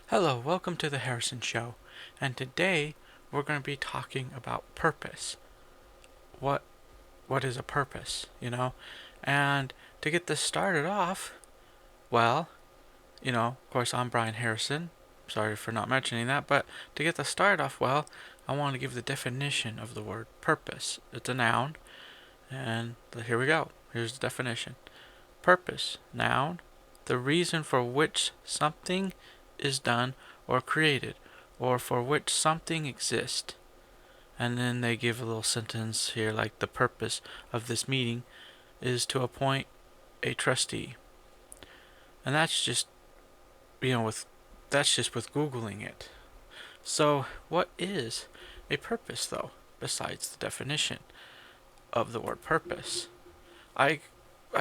Hello, welcome to the Harrison Show, and today we're going to be talking about purpose. What what is a purpose, And to get this started off, well, of course I'm Brian Harrison. Sorry for not mentioning that, but to get this started off, well, I want to give the definition of the word purpose. It's a noun, and here we go. Here's the definition. Purpose, noun, the reason for which something is done or created, or for which something exists. And then they give a little sentence here like the purpose of this meeting is to appoint a trustee. And that's just with googling it. So what is a purpose though, besides the definition of the word purpose? I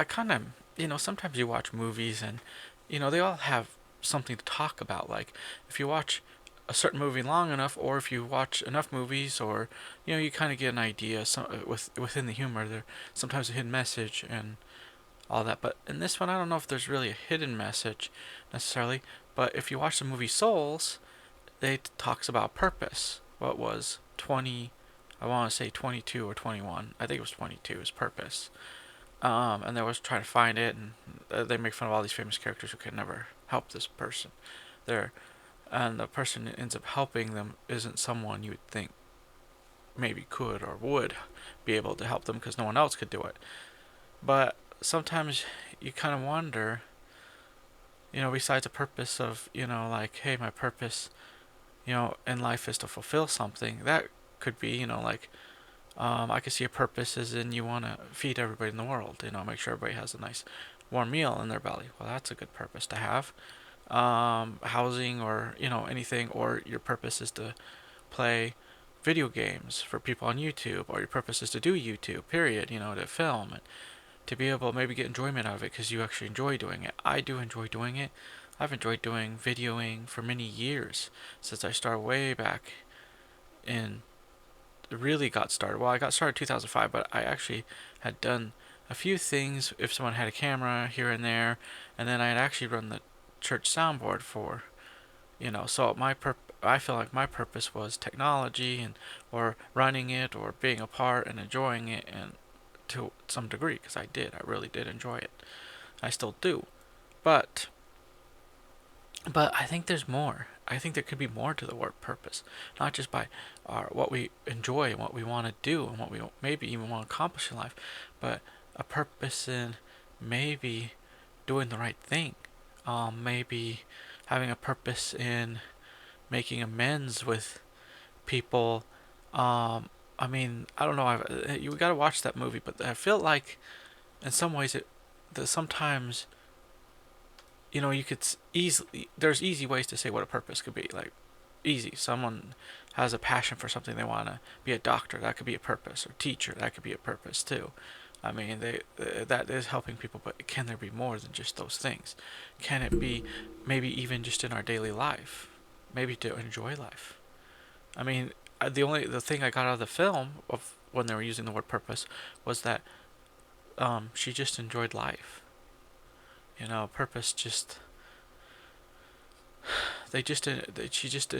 kind of, sometimes you watch movies and they all have something to talk about. Like if you watch a certain movie long enough, or if you watch enough movies, or you kind of get an idea. Within the humor, there sometimes a hidden message and all that. But in this one, I don't know if there's really a hidden message necessarily. But if you watch the movie Souls, they talks about purpose. What was 20? I want to say 22 or 21. I think it was 22. Is purpose. And they was trying to find it, and they make fun of all these famous characters who can never help this person. There, and the person that ends up helping them isn't someone you would think maybe could or would be able to help them because no one else could do it. But sometimes you kind of wonder, besides the purpose of, like, hey, my purpose, in life is to fulfill something. That could be, I could see a purpose as in you want to feed everybody in the world, make sure everybody has a nice warm meal in their belly. Well, that's a good purpose to have. Housing, or anything, or your purpose is to play video games for people on YouTube, or your purpose is to do YouTube, period, to film and to be able to maybe get enjoyment out of it because you actually enjoy doing it. I do enjoy doing it. I've enjoyed doing videoing for many years since I started way back in really got started. Well, I got started in 2005, but I actually had done a few things if someone had a camera here and there, and then I had actually run the church soundboard for, so I feel like my purpose was technology and or running it or being a part and enjoying it, and to some degree, because I really did enjoy it. I still do, but I think there's more. I think there could be more to the word purpose, not just by what we enjoy and what we want to do and what we maybe even want to accomplish in life, but a purpose in maybe doing the right thing, maybe having a purpose in making amends with people. I mean, I don't know. You got to watch that movie, but I feel like in some ways that sometimes you could easily, there's easy ways to say what a purpose could be. Like easy, someone has a passion for something, they want to be a doctor, that could be a purpose, or teacher, that could be a purpose too. I mean, that is helping people, but can there be more than just those things? Can it be maybe even just in our daily life, maybe to enjoy life? I mean, the thing I got out of the film of when they were using the word purpose was that she just enjoyed life. Purpose just she just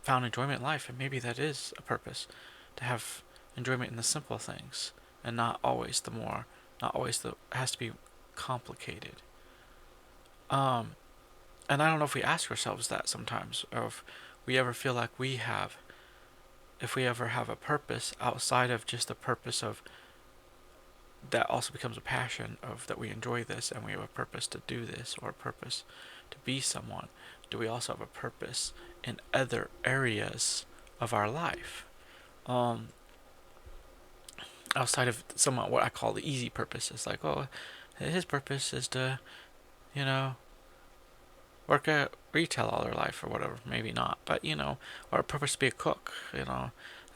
found enjoyment in life, and maybe that is a purpose, to have enjoyment in the simple things and not always it has to be complicated. And I don't know if we ask ourselves that sometimes, or if we ever feel like if we ever have a purpose outside of just the purpose of that also becomes a passion of that we enjoy this and we have a purpose to do this, or a purpose to be someone. Do we also have a purpose in other areas of our life. Um, Outside of somewhat what I call the easy purposes, like, oh, his purpose is to, you know, work at retail all their life or whatever. Maybe not, but or a purpose to be a cook.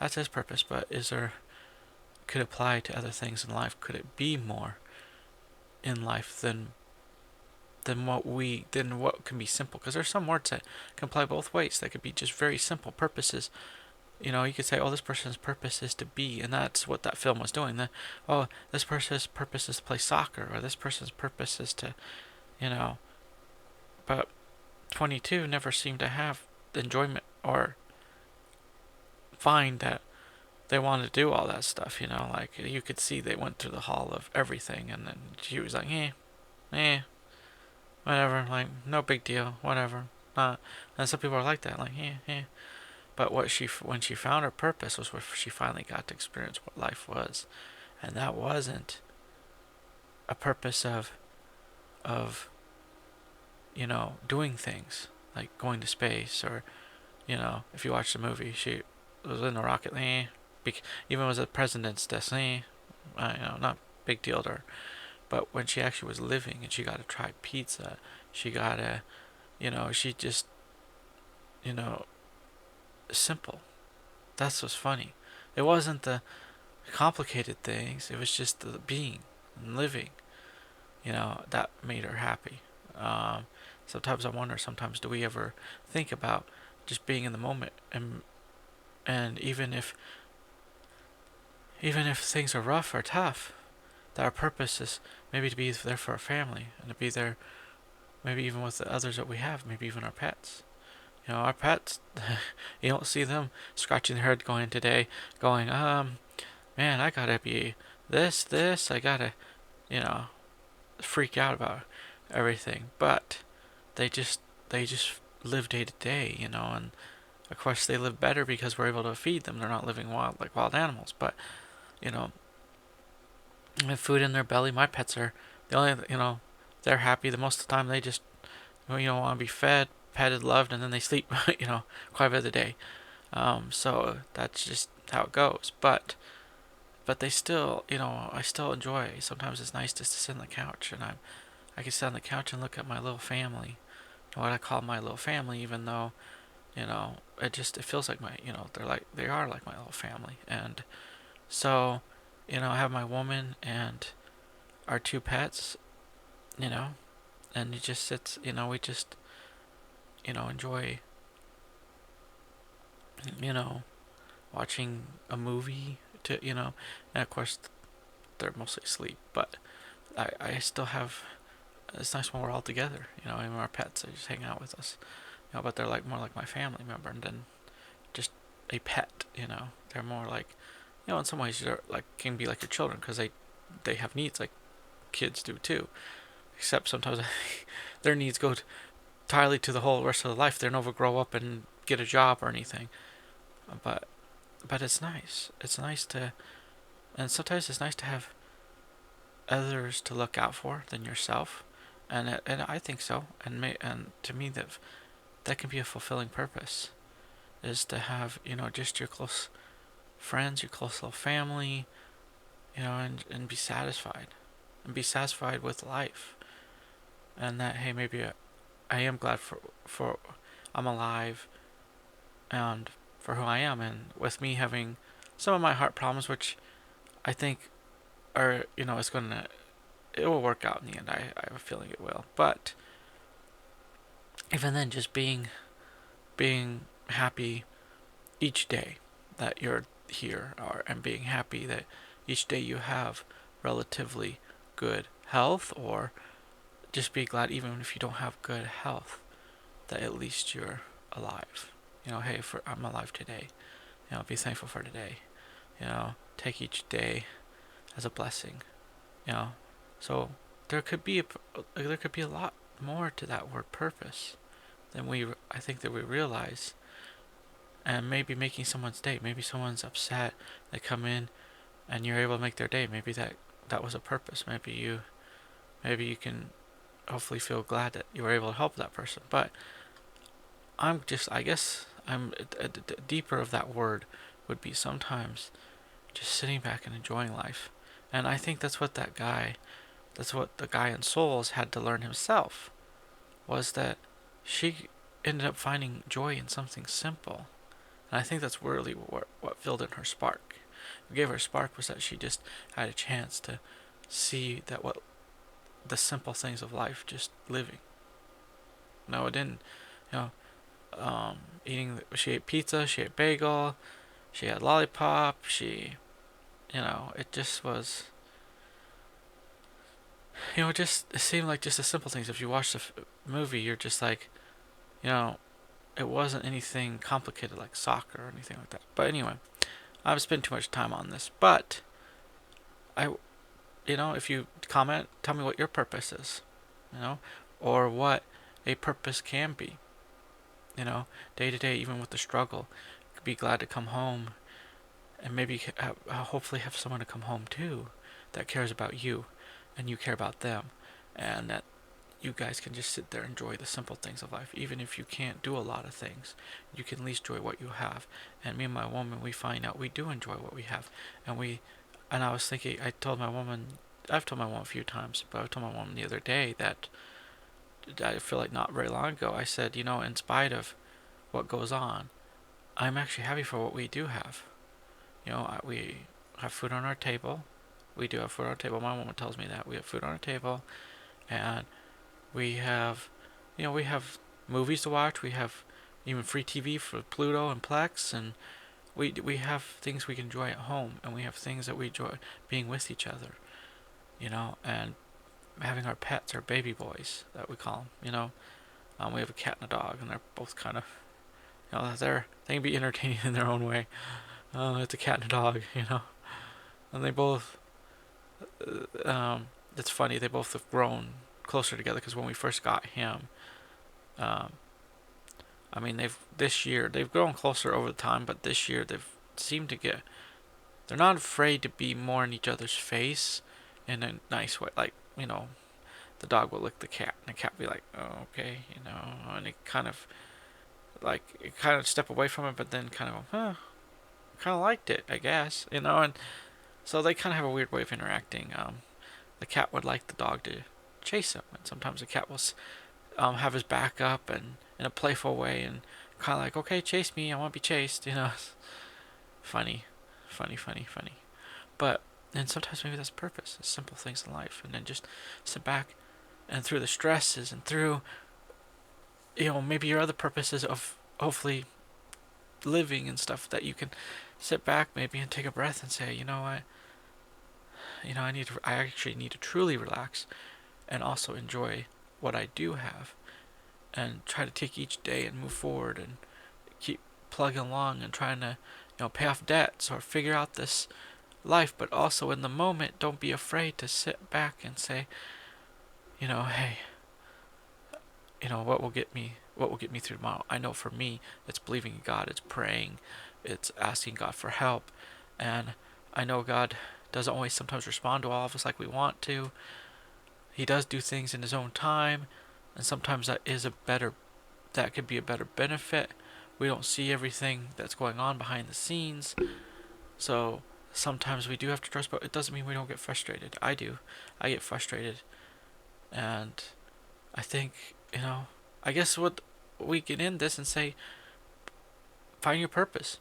That's his purpose. But could it apply to other things in life? Could it be more in life than what can be simple? Because there's some words that can apply both ways. That could be just very simple purposes. You could say, oh, this person's purpose is to be, and that's what that film was doing. Oh, this person's purpose is to play soccer, or this person's purpose is to, you know, but 22 never seemed to have enjoyment or find that they wanted to do all that stuff, like you could see they went through the hall of everything, and then she was like, whatever, like, no big deal, whatever. And some people are like that, like, But when she found her purpose was where she finally got to experience what life was, and that wasn't a purpose of doing things like going to space, or if you watch the movie, she was in a rocket, even was a president's destiny, not big deal to her. But when she actually was living and she got to try pizza, she got to, she just, you know, simple. That's what's funny. It wasn't the complicated things. It was just the being and living. That made her happy. Sometimes I wonder. Sometimes do we ever think about just being in the moment, and even if things are rough or tough, that our purpose is maybe to be there for our family and to be there, maybe even with the others that we have, maybe even our pets. Our pets, you don't see them scratching their head going today, going, man, I gotta be this, I gotta, you know, freak out about everything. But they just live day to day, and of course they live better because we're able to feed them. They're not living wild like wild animals, but you know, with food in their belly. My pets are the only, they're happy the most of the time. They just, want to be fed, petted, loved, and then they sleep, quite a bit of the day. So that's just how it goes. But they still, I still enjoy. Sometimes it's nice just to sit on the couch, and I can sit on the couch and look at my little family, what I call my little family, even though, it feels like they are like my little family. And so, I have my woman and our two pets, you know, and it just sits, we just, enjoy, you know, watching a movie and of course they're mostly asleep, but I still have, it's nice when we're all together, and our pets, they just hang out with us, but they're like more like my family member than just a pet, they're more like, in some ways they're like, can be like your children because they have needs like kids do too, except sometimes their needs go entirely to the whole rest of their life. They never grow up and get a job or anything, but it's nice. It's nice to, and sometimes it's nice to have others to look out for than yourself, and I think so. And to me that can be a fulfilling purpose, is to have just your close friends, your close little family, and be satisfied with life, and that, hey, maybe I am glad for I'm alive, and for who I am, and with me having some of my heart problems, which I think are, it will work out in the end. I have a feeling it will. But even then, just being happy each day that you're here, and being happy that each day you have relatively good health, or just be glad even if you don't have good health, that at least you're alive. Hey, I'm alive today. Be thankful for today. Take each day as a blessing. So there could be a lot more to that word purpose than I think that we realize. And maybe making someone's day. Maybe someone's upset. They come in, and you're able to make their day. Maybe that was a purpose. Maybe you can hopefully feel glad that you were able to help that person. But I guess deeper of that word would be sometimes just sitting back and enjoying life. And I think that's what the guy in Souls had to learn himself, was that she ended up finding joy in something simple. And I think that's really what filled in her spark. What gave her spark was that she just had a chance to see that what the simple things of life, just living. No, it didn't, you know, eating, she ate pizza, she ate bagel, she had lollipop, it just was, it seemed like just the simple things. If you watch the movie, you're just like, you know, it wasn't anything complicated like soccer or anything like that. But anyway, I've spent too much time on this. But I, if you comment, tell me what your purpose is, or what a purpose can be. Day to day, even with the struggle, be glad to come home, and maybe hopefully have someone to come home to that cares about you, and you care about them, and that you guys can just sit there and enjoy the simple things of life. Even if you can't do a lot of things, you can at least enjoy what you have. And me and my woman, we find out we do enjoy what we have. And I was thinking, I've told my woman a few times, but I told my woman the other day that I feel like not very long ago, I said, in spite of what goes on, I'm actually happy for what we do have. We have food on our table. We do have food on our table. My woman tells me that we have food on our table, and we have, we have movies to watch. We have even free TV for Pluto and Plex, and we have things we can enjoy at home, and we have things that we enjoy being with each other, and having our pets, our baby boys that we call them. We have a cat and a dog, and they're both kind of, they can be entertaining in their own way. It's a cat and a dog, and they both, it's funny, they both have grown closer together, because when we first got him, um, they've grown closer over the time, but this year they've seemed to they're not afraid to be more in each other's face in a nice way. Like, the dog will lick the cat, and the cat will be like, oh, okay, and it kind of step away from it, but then kind of go, huh, kind of liked it, I guess, and so they kind of have a weird way of interacting. The cat would like the dog to chase him, and sometimes the cat will have his back up and in a playful way, and kind of like, okay, chase me, I want to be chased, funny, funny, funny, funny. But and sometimes maybe that's purpose, simple things in life, and then just sit back, and through the stresses and through, maybe your other purposes of hopefully living and stuff, that you can sit back maybe and take a breath and say, you know what, I actually need to truly relax and also enjoy what I do have, and try to take each day and move forward and keep plugging along and trying to, pay off debts or figure out this life. But also in the moment, don't be afraid to sit back and say, hey, what will get me through tomorrow. I know for me, it's believing in God, it's praying, it's asking God for help, and I know God doesn't always sometimes respond to all of us like we want to. He does do things in his own time, and sometimes that could be a better benefit. We don't see everything that's going on behind the scenes, so sometimes we do have to trust, but it doesn't mean we don't get frustrated. I do. I get frustrated, and I think, I guess what we can end this and say, find your purpose.